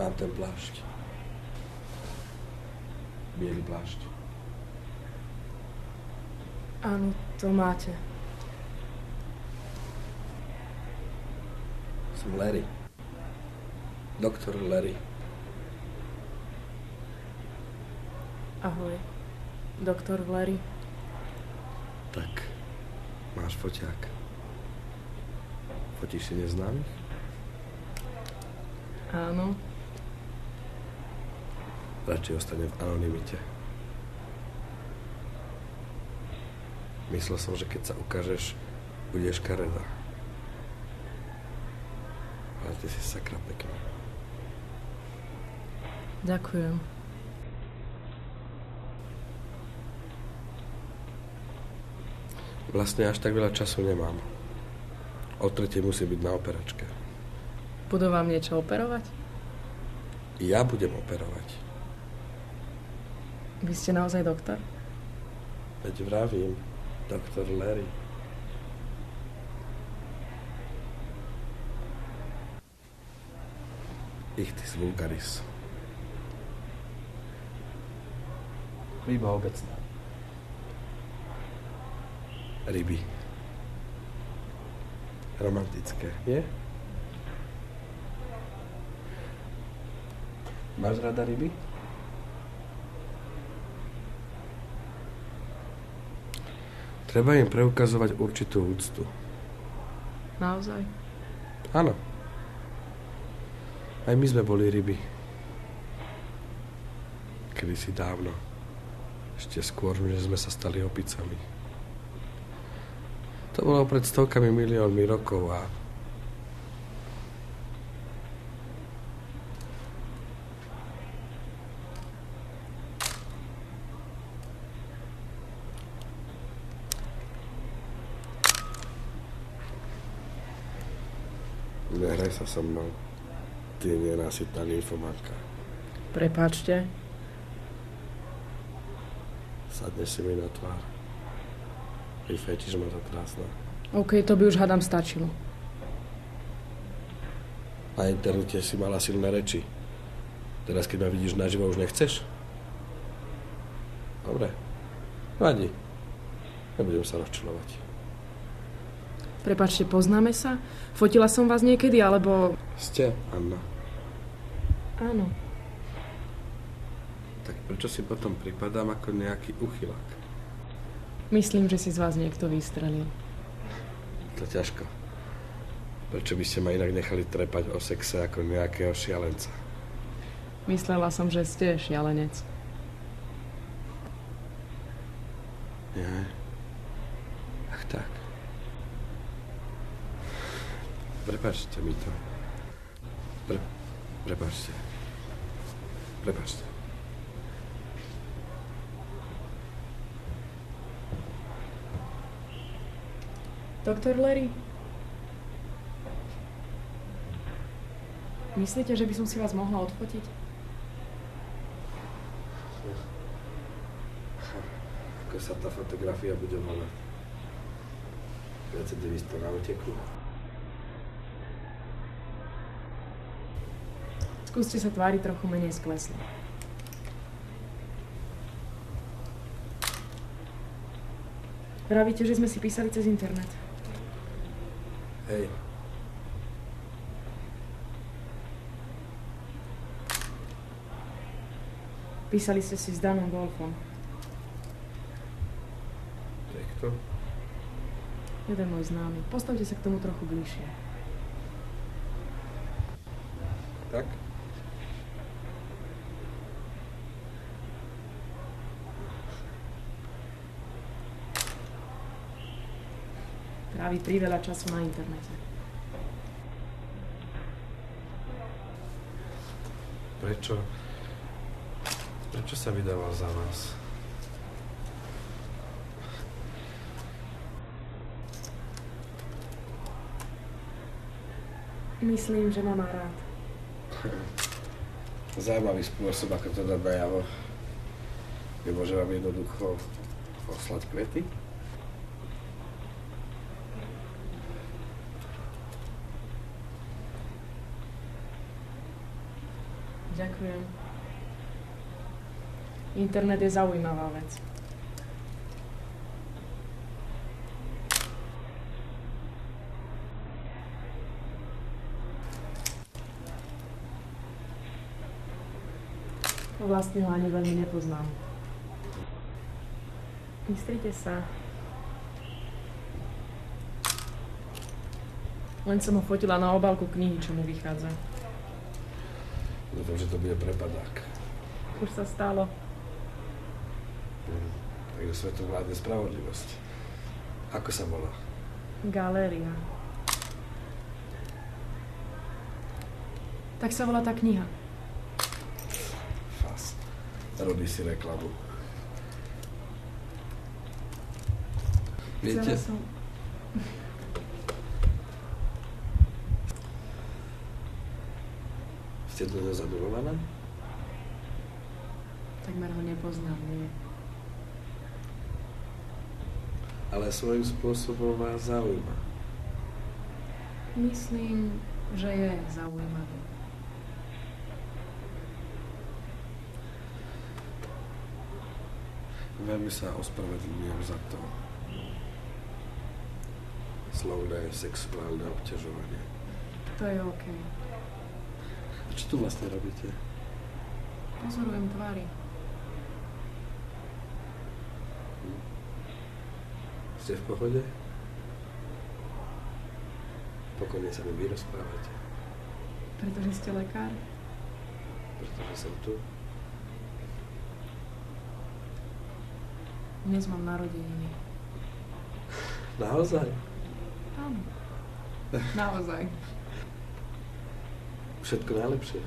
Mám ten plášť. Bielý plášť. Áno, to máte. Som Larry. Doktor Larry. Ahoj, doktor Larry. Tak, máš foťák. Fotíš si neznámych? Áno. Radšej ostane v anonymite. Myslel som, že keď sa ukážeš, budeš kareda. Ale ty si sakra pekný. Ďakujem. Vlastne až tak veľa času nemám. O 3:00 musí byť na operačke. Budú vám niečo operovať? Ja budem operovať. Vy ste naozaj doktor? Veď vravím, doktor Larry. Ichthys vulgaris. Ryba obecná. Ryby. Romantické, nie? Máš rada ryby? Treba im preukazovať určitú úctu. Naozaj? Áno. Aj my sme boli ryby. Kedysi dávno. Ešte skôr, než sme sa stali opicami. To bolo pred stovkami miliónmi rokov a nehraj sa so mnou, ty nenásytná nymfomanka. Prepáčte. Sadneš si mi na tvár. Prifetíš ma to krásne. OK, to by už hádam stačilo. Na internete si mala silné reči. Teraz, keď ma vidíš naživo, už nechceš? Dobre. Vadí. Nebudem sa rozčulovať. Prepáčte, poznáme sa? Fotila som vás niekedy, alebo... Ste, Anna. Áno. Tak prečo si potom pripadám ako nejaký uchylák? Myslím, že si z vás niekto vystrelil. To ťažko. Prečo by ste ma inak nechali trepať o sexe ako nejakého šialenca? Myslela som, že ste šialenec. Nie. Ach tak. Prepáčte mi to. Prepáčte. Prepáčte. Doktor Larry? Myslíte, že by som si vás mohla odfotiť? Ako sa tá fotografia bude volať? Recidivista na uteku? Skúste sa tváriť trochu menej skleslo. Pravíte, že sme si písali cez internet. Hej. Písali ste si s Danom Wolfom. Kto? Jeden môj známy. Postavte sa k tomu trochu bližšie. Tak? Trávi priveľa času na internete. Prečo sa vydával za vás? Myslím, že ma má rád. Zaujímavý spôsob, ako to dať najavo. Nemôže vám jednoducho poslať kvety? Ďakujem. Internet je zaujímavá vec. Vlastne ho ani veľmi nepoznám. Vystrite sa. Len som ho fotila na obálku knihy, čo mu vychádza. Dúfam, že to bude prepadák. Už sa stalo. Takže svetu vládne spravodlivosť. Ako sa volá? Galéria. Tak sa volá tá kniha. Fas. Robí si reklamu. Viete, Chcela som... ste do neho zamilovaná? Takmer ho nepoznám, nie. Ale svojím spôsobom vás zaujíma. Myslím, že je zaujímavý. Veľmi sa ospravedlňujem za to slovné sexuálne obťažovanie. To je OK. A čo tu vlastne robíte? Pozorujem tvary. Ste v pohode? Pokojne sa mi vyrozprávate. Pretože ste lekár? Pretože som tu. Dnes mám narodeniny. Naozaj? Áno. Naozaj. Všetko najlepšie.